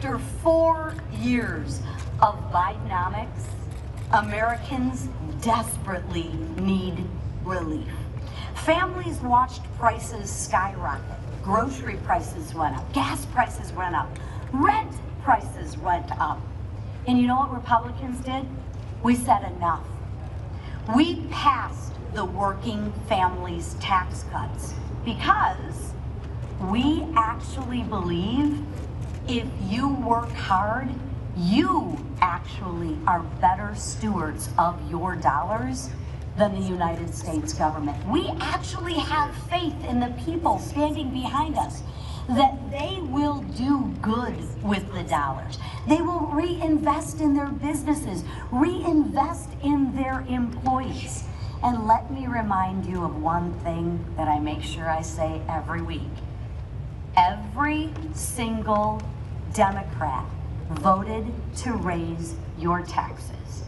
After 4 years of Bidenomics, Americans desperately need relief. Families watched prices skyrocket. Grocery prices went up, gas prices went up, rent prices went up. And you know what Republicans did? We said enough. We passed the working families tax cuts because we actually believe if you work hard, you actually are better stewards of your dollars than the United States government. We actually have faith in the people standing behind us that they will do good with the dollars. They will reinvest in their businesses, reinvest in their employees. And let me remind you of one thing that I make sure I say every week. Every single Democrat voted to raise your taxes.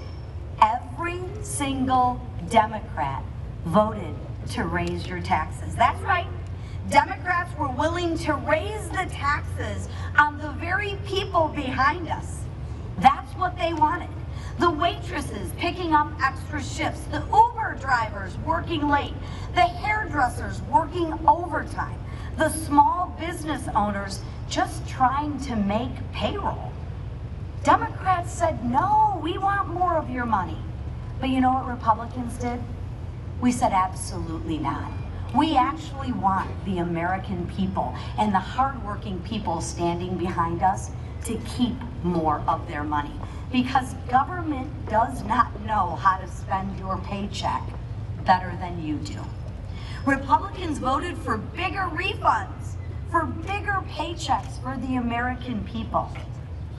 Every single Democrat voted to raise your taxes. That's right. Democrats were willing to raise the taxes on the very people behind us. That's what they wanted. The waitresses picking up extra shifts, the Uber drivers working late, the hairdressers working overtime, the small business owners just trying to make payroll. Democrats said, no, we want more of your money. But you know what Republicans did? We said, absolutely not. We actually want the American people and the hardworking people standing behind us to keep more of their money, because government does not know how to spend your paycheck better than you do. Republicans voted for bigger refunds, for bigger paychecks for the American people.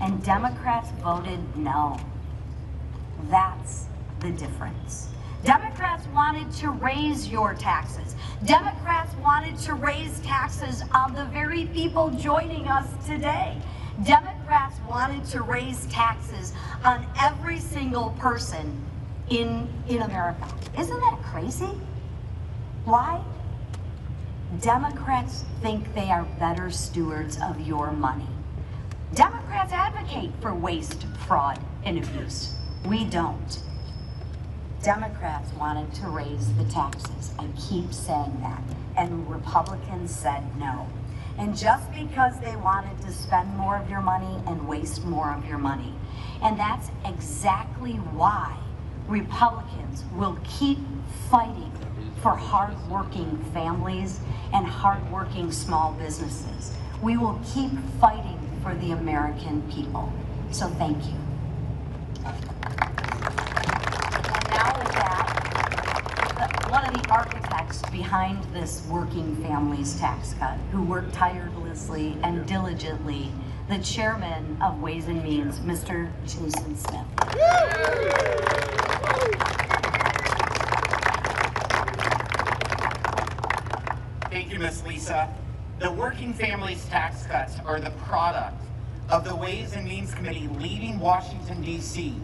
And Democrats voted no. That's the difference. Democrats wanted to raise your taxes. Democrats wanted to raise taxes on the very people joining us today. Democrats wanted to raise taxes on every single person in America. Isn't that crazy? Why? Democrats think they are better stewards of your money. Democrats advocate for waste, fraud, and abuse. We don't. Democrats wanted to raise the taxes. I keep saying that. And Republicans said no. And just because they wanted to spend more of your money and waste more of your money. And that's exactly why Republicans will keep fighting for hardworking families and hardworking small businesses. We will keep fighting for the American people. So thank you. And now with that, one of the architects behind this working families tax cut, who worked tirelessly and diligently, the chairman of Ways and Means, Mr. Jason Smith. Thank you, Ms. Lisa. The working families tax cuts are the product of the Ways and Means Committee leaving Washington, D.C.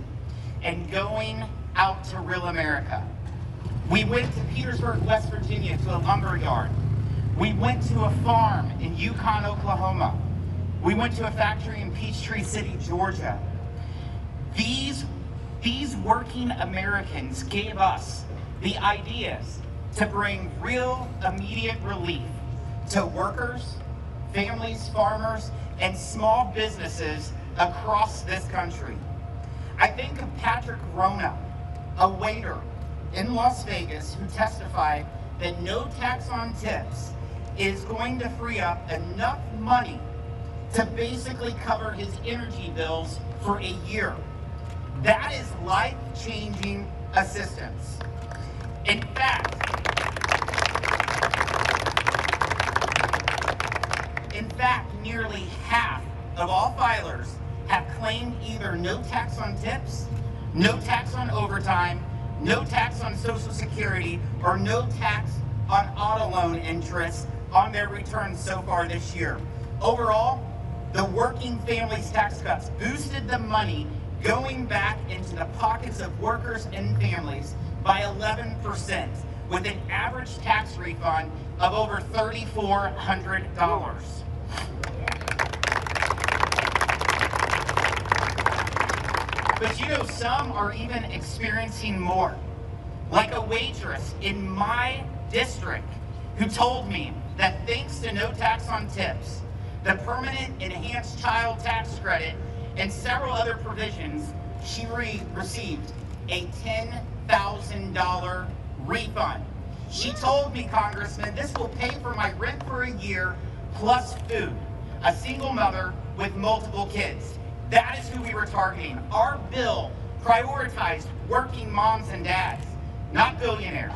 and going out to real America. We went to Petersburg, West Virginia to a lumber yard. We went to a farm in Yukon, Oklahoma. We went to a factory in Peachtree City, Georgia. These working Americans gave us the ideas to bring real immediate relief to workers, families, farmers, and small businesses across this country. I think of Patrick Rona, a waiter in Las Vegas, who testified that no tax on tips is going to free up enough money to basically cover his energy bills for a year. That is life-changing assistance. In fact, nearly half of all filers have claimed either no tax on tips, no tax on overtime, no tax on Social Security, or no tax on auto loan interest on their returns so far this year. Overall, the working families tax cuts boosted the money going back into the pockets of workers and families by 11%, with an average tax refund of over $3,400. But you know, some are even experiencing more. Like a waitress in my district who told me that thanks to no tax on tips, the permanent enhanced child tax credit, and several other provisions, she received a $10,000 refund. She told me, Congressman, this will pay for my rent for a year plus food. A single mother with multiple kids. That is who we were targeting. Our bill prioritized working moms and dads, not billionaires.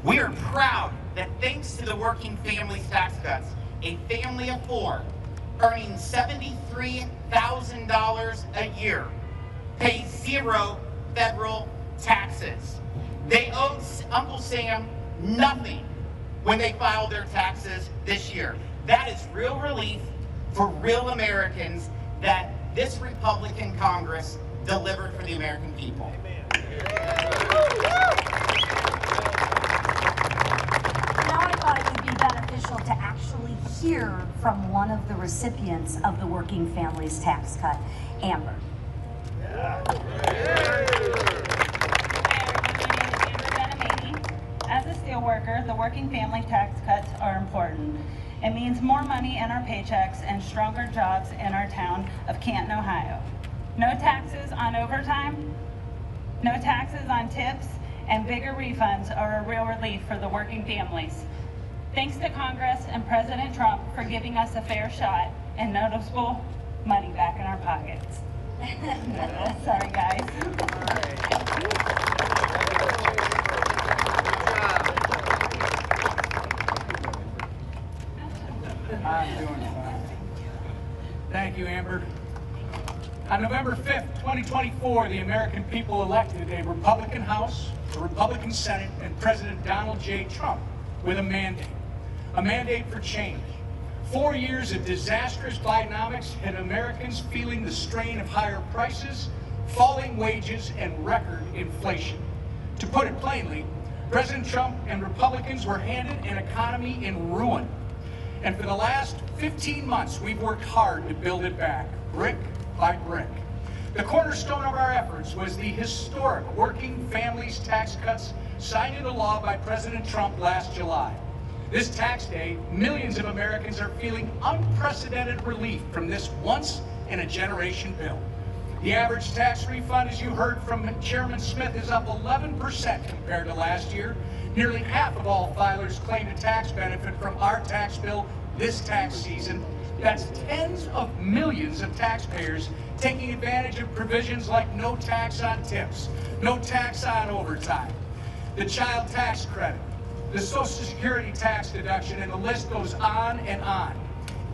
We are proud that thanks to the Working Families Tax Cuts, a family of four earning $73,000 a year pays 0 federal taxes. They owed Uncle Sam nothing when they filed their taxes this year. That is real relief for real Americans that this Republican Congress delivered for the American people. Now I thought it would be beneficial to actually hear from one of the recipients of the Working Families Tax Cut, Amber. As a steelworker, the working family tax cuts are important. It means more money in our paychecks and stronger jobs in our town of Canton, Ohio. No taxes on overtime, no taxes on tips, and bigger refunds are a real relief for the working families. Thanks to Congress and President Trump for giving us a fair shot and noticeable money back in our pockets. Sorry, guys. I'm doing fine. Thank you, Amber. On November 5th, 2024, the American people elected a Republican House, a Republican Senate, and President Donald J. Trump with a mandate for change. 4 years of disastrous Bidenomics had Americans feeling the strain of higher prices, falling wages, and record inflation. To put it plainly, President Trump and Republicans were handed an economy in ruin. And for the last 15 months, we've worked hard to build it back, brick by brick. The cornerstone of our efforts was the historic Working Families Tax Cuts signed into law by President Trump last July. This tax day, millions of Americans are feeling unprecedented relief from this once-in-a-generation bill. The average tax refund, as you heard from Chairman Smith, is up 11% compared to last year. Nearly half of all filers claimed a tax benefit from our tax bill this tax season. That's tens of millions of taxpayers taking advantage of provisions like no tax on tips, no tax on overtime, the child tax credit, the Social Security tax deduction, and the list goes on and on.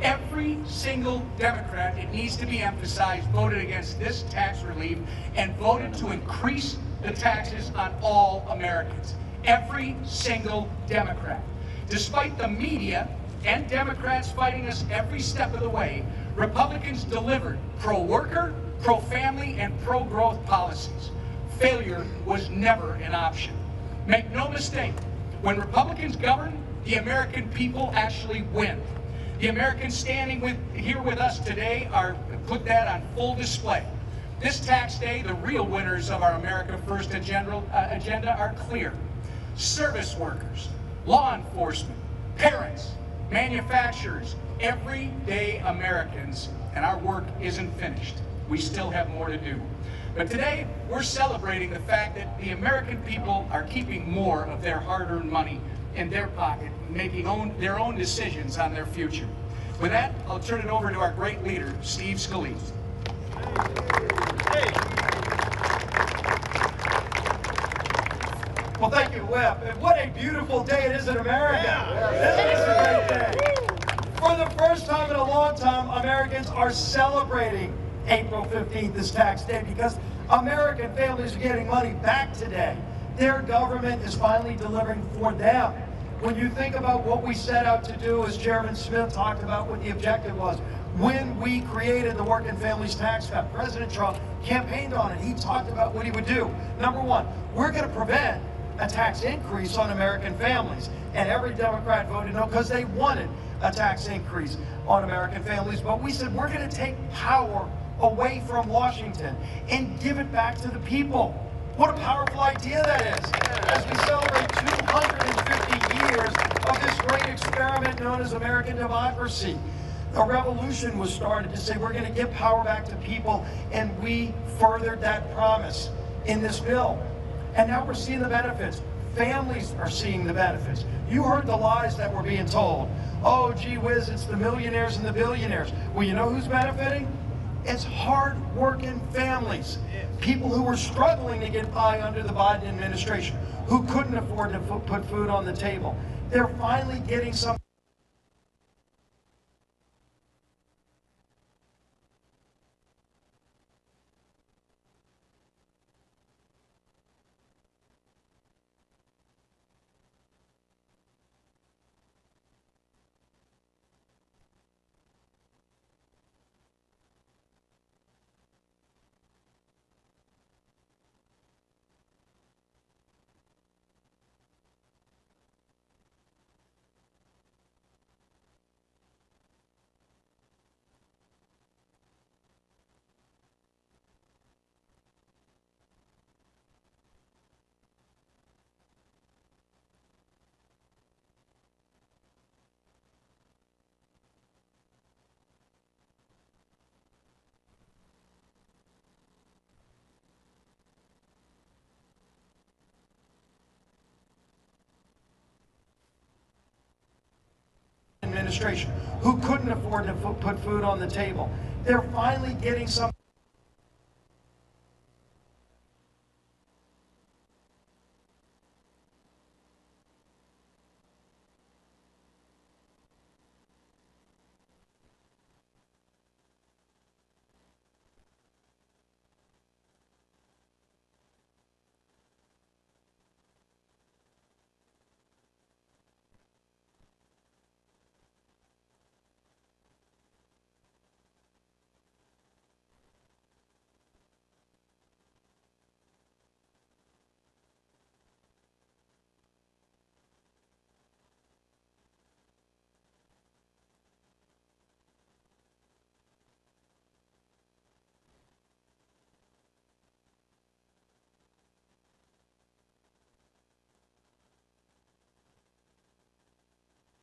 Every single Democrat, it needs to be emphasized, voted against this tax relief and voted to increase the taxes on all Americans. Every single Democrat. Despite the media and Democrats fighting us every step of the way, Republicans delivered pro-worker, pro-family, and pro-growth policies. Failure was never an option. Make no mistake, when Republicans govern, the American people actually win. The Americans standing here with us today put that on full display. This tax day, the real winners of our America First agenda are clear. Service workers, law enforcement, parents, manufacturers, everyday Americans, and our work isn't finished. We still have more to do. But today, we're celebrating the fact that the American people are keeping more of their hard-earned money in their pocket, making their own decisions on their future. With that, I'll turn it over to our great leader, Steve Scalise. Well, thank you, Whip. And what a beautiful day it is in America. This is a great day. For the first time in a long time, Americans are celebrating April 15th, this tax day, because American families are getting money back today. Their government is finally delivering for them. When you think about what we set out to do, as Chairman Smith talked about what the objective was, when we created the Working Families Tax Cut, President Trump campaigned on it. He talked about what he would do. Number one, we're going to prevent a tax increase on American families. And every Democrat voted no because they wanted a tax increase on American families. But we said we're going to take power away from Washington and give it back to the people. What a powerful idea that is. As we celebrate 250 years of this great experiment known as American democracy, a revolution was started to say we're going to give power back to people, and we furthered that promise in this bill. And now we're seeing the benefits. Families are seeing the benefits. You heard the lies that were being told. Oh, gee whiz, it's the millionaires and the billionaires. Well, you know who's benefiting? It's hard-working families. People who were struggling to get by under the Biden administration, who couldn't afford to put food on the table. They're finally getting some. Administration, who couldn't afford to put food on the table. They're finally getting some